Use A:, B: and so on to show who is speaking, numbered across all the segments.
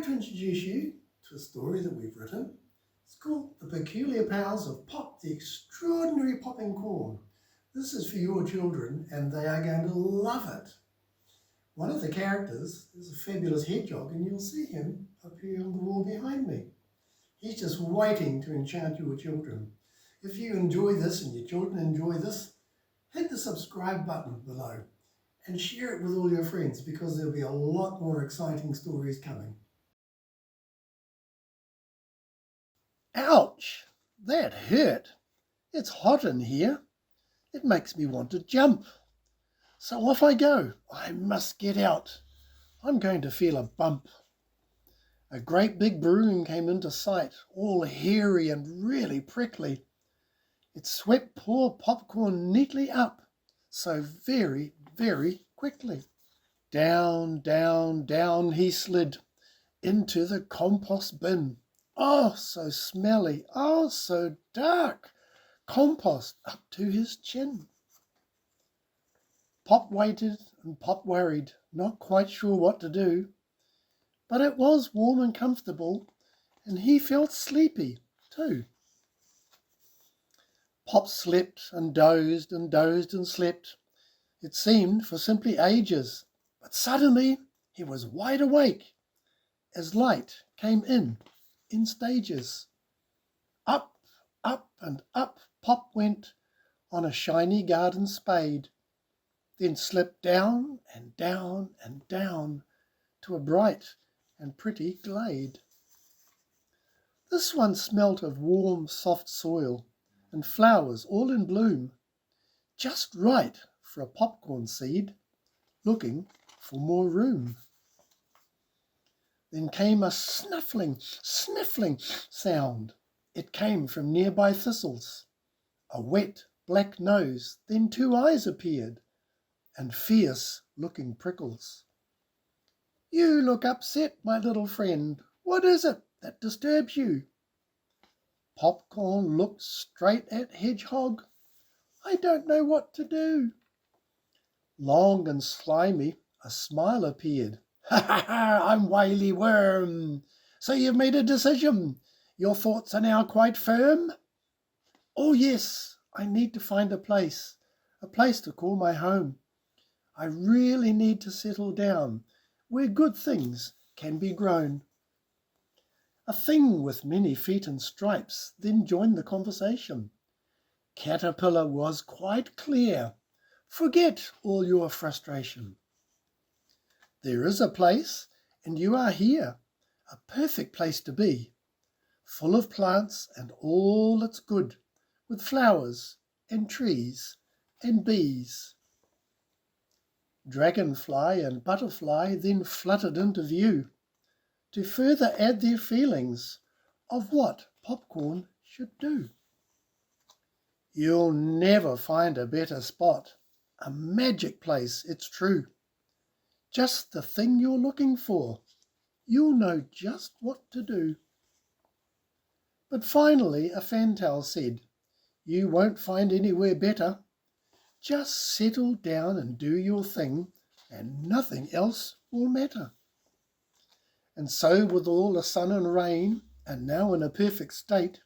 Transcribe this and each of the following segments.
A: to introduce you to a story that we've written. It's called The Peculiar Powers of Pop, the Extraordinary Popping Corn. This is for your children and they are going to love it. One of the characters is a fabulous hedgehog and you'll see him up here on the wall behind me. He's just waiting to enchant your children. If you enjoy this and your children enjoy this, hit the subscribe button below and share it with all your friends because there'll be a lot more exciting stories coming. Ouch! That hurt. It's hot in here. It makes me want to jump. So off I go. I must get out. I'm going to feel a bump. A great big broom came into sight, all hairy and really prickly. It swept poor Popcorn neatly up, so very, very quickly. Down, down, down he slid, into the compost bin. Oh, so smelly, oh, so dark, compost up to his chin. Pop waited and Pop worried, not quite sure what to do. But it was warm and comfortable, and he felt sleepy too. Pop slept and dozed and dozed and slept. It seemed for simply ages, but suddenly he was wide awake as light came in stages. Up, up and up Pop went on a shiny garden spade, then slipped down and down and down to a bright and pretty glade. This one smelt of warm, soft soil and flowers all in bloom, just right for a popcorn seed looking for more room. Then came a sniffling sound. It came from nearby thistles. A wet black nose, then 2 eyes appeared, and fierce-looking prickles. You look upset, my little friend. What is it that disturbs you? Popcorn looked straight at Hedgehog. I don't know what to do. Long and slimy, a smile appeared. Ha ha ha, I'm Wily Worm. So you've made a decision. Your thoughts are now quite firm? Oh yes, I need to find a place to call my home. I really need to settle down where good things can be grown. A thing with many feet and stripes then joined the conversation. Caterpillar was quite clear. Forget all your frustration. There is a place, and you are here, a perfect place to be, full of plants and all that's good, with flowers and trees and bees. Dragonfly and butterfly then fluttered into view to further add their feelings of what Popcorn should do. You'll never find a better spot, a magic place, it's true. Just the thing you're looking for. You'll know just what to do. But finally a fantail said, you won't find anywhere better. Just settle down and do your thing, and nothing else will matter. And so with all the sun and rain, and now in a perfect state,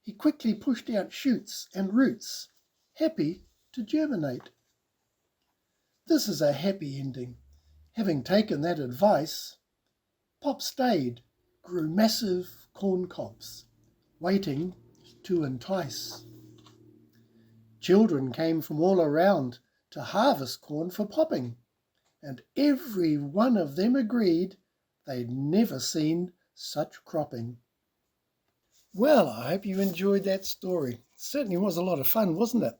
A: he quickly pushed out shoots and roots, happy to germinate. This is a happy ending. Having taken that advice, Pop stayed, grew massive corn cobs, waiting to entice. Children came from all around to harvest corn for popping, and every one of them agreed they'd never seen such cropping. Well, I hope you enjoyed that story. It certainly was a lot of fun, wasn't it?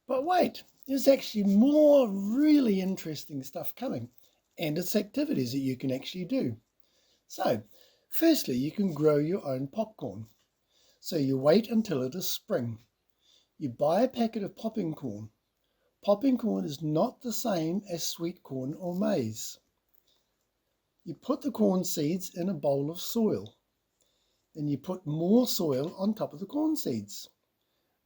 A: But wait, there's actually more really interesting stuff coming, and it's activities that you can actually do. So, firstly, you can grow your own popcorn. So you wait until it is spring. You buy a packet of popping corn. Popping corn is not the same as sweet corn or maize. You put the corn seeds in a bowl of soil. Then you put more soil on top of the corn seeds.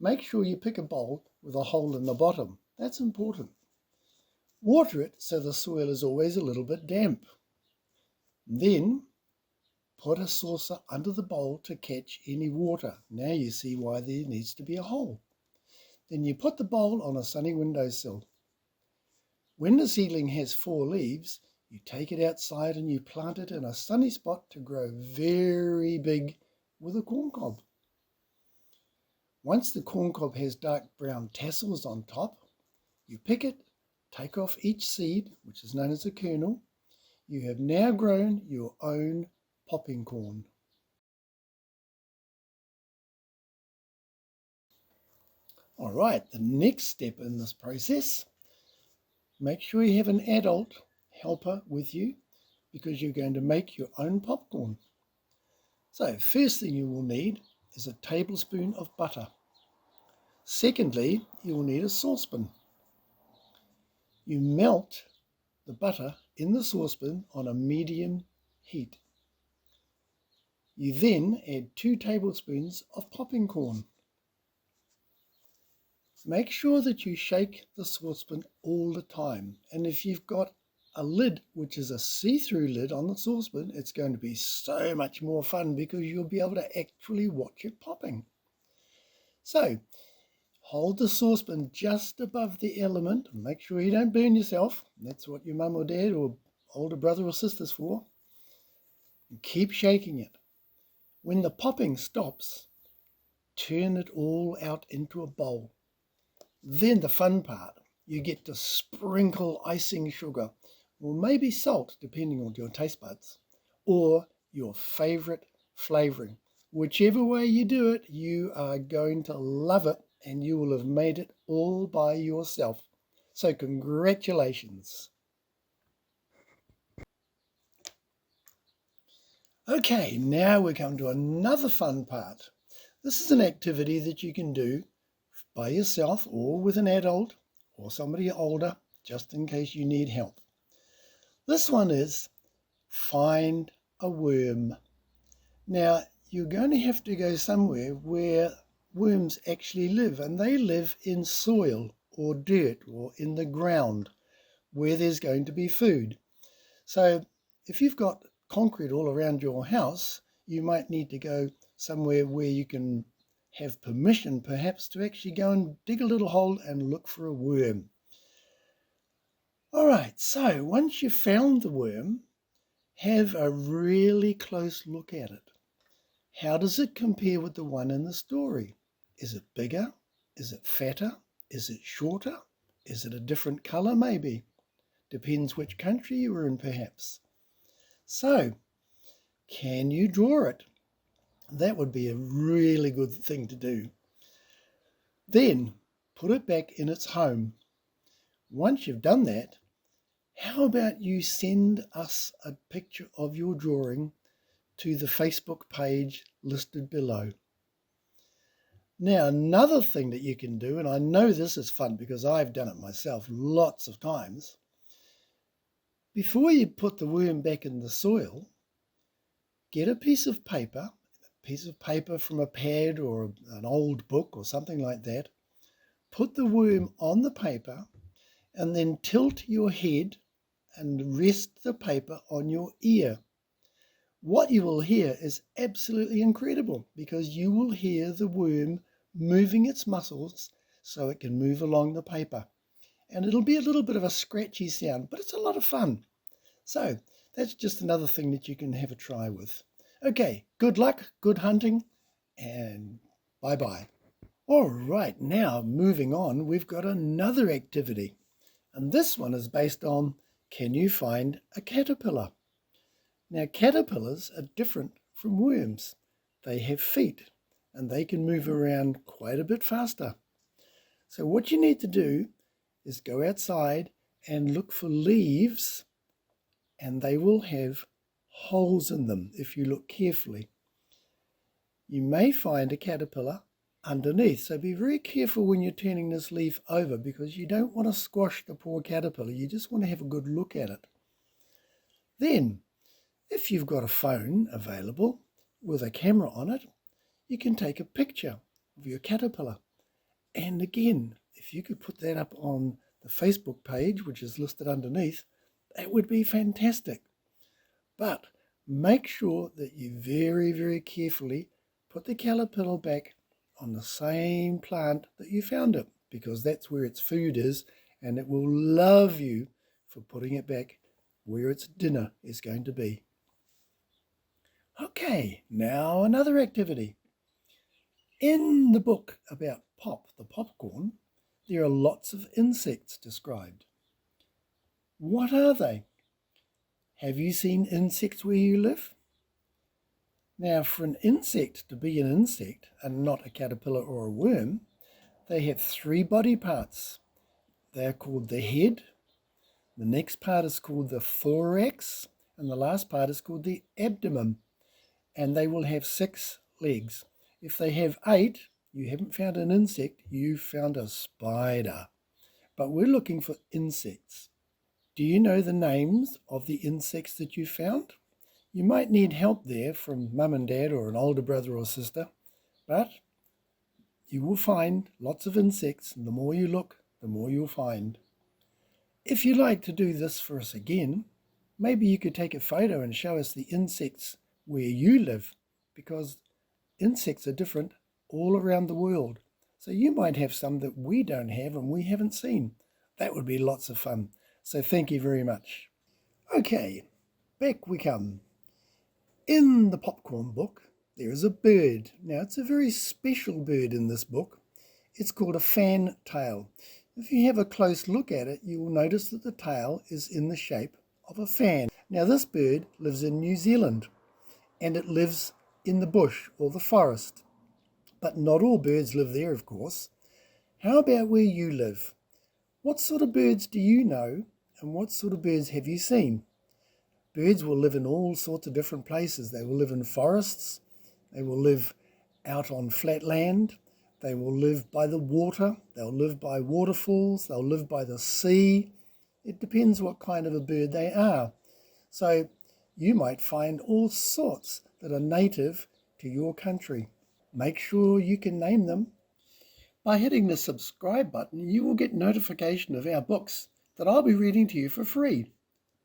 A: Make sure you pick a bowl with a hole in the bottom. That's important. Water it so the soil is always a little bit damp. Then put a saucer under the bowl to catch any water. Now you see why there needs to be a hole. Then you put the bowl on a sunny windowsill. When the seedling has 4 leaves, you take it outside and you plant it in a sunny spot to grow very big with a corncob. Once the corncob has dark brown tassels on top, you pick it, take off each seed, which is known as a kernel. You have now grown your own popping corn. All right, the next step in this process, make sure you have an adult helper with you because you're going to make your own popcorn. So first thing you will need is a tablespoon of butter. Secondly, you will need a saucepan. You melt the butter in the saucepan on a medium heat. You then add 2 tablespoons of popping corn. Make sure that you shake the saucepan all the time, and if you've got a lid which is a see-through lid on the saucepan, it's going to be so much more fun because you'll be able to actually watch it popping. So hold the saucepan just above the element. Make sure you don't burn yourself. That's what your mum or dad or older brother or sister's for. And keep shaking it. When the popping stops, turn it all out into a bowl. Then the fun part, you get to sprinkle icing sugar, or maybe salt, depending on your taste buds, or your favorite flavoring. Whichever way you do it, you are going to love it, and you will have made it all by yourself. So congratulations. Okay, now we come to another fun part. This is an activity that you can do by yourself or with an adult or somebody older, just in case you need help. This one is find a worm. Now, you're going to have to go somewhere where worms actually live, and they live in soil or dirt or in the ground where there's going to be food. So if you've got concrete all around your house, you might need to go somewhere where you can have permission perhaps to actually go and dig a little hole and look for a worm. All right, so once you've found the worm, have a really close look at it. How does it compare with the one in the story? Is it bigger? Is it fatter? Is it shorter? Is it a different color maybe? Depends which country you were in perhaps. So, can you draw it? That would be a really good thing to do. Then, put it back in its home. Once you've done that, how about you send us a picture of your drawing to the Facebook page listed below. Now, another thing that you can do, and I know this is fun because I've done it myself lots of times, before you put the worm back in the soil, get a piece of paper from a pad or an old book or something like that, put the worm on the paper, and then tilt your head and rest the paper on your ear. What you will hear is absolutely incredible because you will hear the worm moving its muscles so it can move along the paper. And it'll be a little bit of a scratchy sound, but it's a lot of fun. So that's just another thing that you can have a try with. Okay, good luck, good hunting, and bye-bye. All right, now moving on, we've got another activity. And this one is based on, can you find a caterpillar? Now, caterpillars are different from worms. They have feet, and they can move around quite a bit faster. So what you need to do is go outside and look for leaves, and they will have holes in them if you look carefully. You may find a caterpillar underneath, so be very careful when you're turning this leaf over because you don't want to squash the poor caterpillar. You just want to have a good look at it. Then, if you've got a phone available with a camera on it, you can take a picture of your caterpillar. And again, if you could put that up on the Facebook page, which is listed underneath, that would be fantastic. But Make sure that you very, very carefully put the caterpillar back on the same plant that you found it, because that's where its food is, and it will love you for putting it back where its dinner is going to be. Okay, now another activity. In the book about Pop, the popcorn, there are lots of insects described. What are they? Have you seen insects where you live? Now, for an insect to be an insect and not a caterpillar or a worm, they have 3 body parts. They are called the head, the next part is called the thorax, and the last part is called the abdomen. And they will have 6 legs. If they have 8, you haven't found an insect, you've found a spider. But we're looking for insects. Do you know the names of the insects that you found? You might need help there from mum and dad or an older brother or sister, but you will find lots of insects, and the more you look, the more you'll find. If you'd like to do this for us again, maybe you could take a photo and show us the insects where you live, because insects are different all around the world. So you might have some that we don't have and we haven't seen. That would be lots of fun. So thank you very much. Okay, back we come. In the popcorn book, there is a bird. Now, it's a very special bird in this book. It's called a fantail. If you have a close look at it, you will notice that the tail is in the shape of a fan. Now, this bird lives in New Zealand, and it lives in the bush or the forest. But not all birds live there, of course. How about where you live? What sort of birds do you know, and what sort of birds have you seen? Birds will live in all sorts of different places. They will live in forests. They will live out on flat land. They will live by the water. They'll live by waterfalls. They'll live by the sea. It depends what kind of a bird they are. So you might find all sorts that are native to your country. Make sure you can name them. By hitting the subscribe button, you will get notification of our books that I'll be reading to you for free.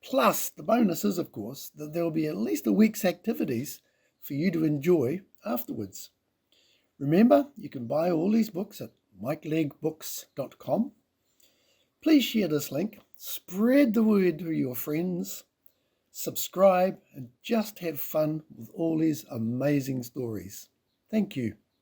A: Plus, the bonus is, of course, that there will be at least a week's activities for you to enjoy afterwards. Remember, you can buy all these books at mikelegbooks.com. Please share this link, spread the word to your friends, subscribe, and just have fun with all these amazing stories. Thank you.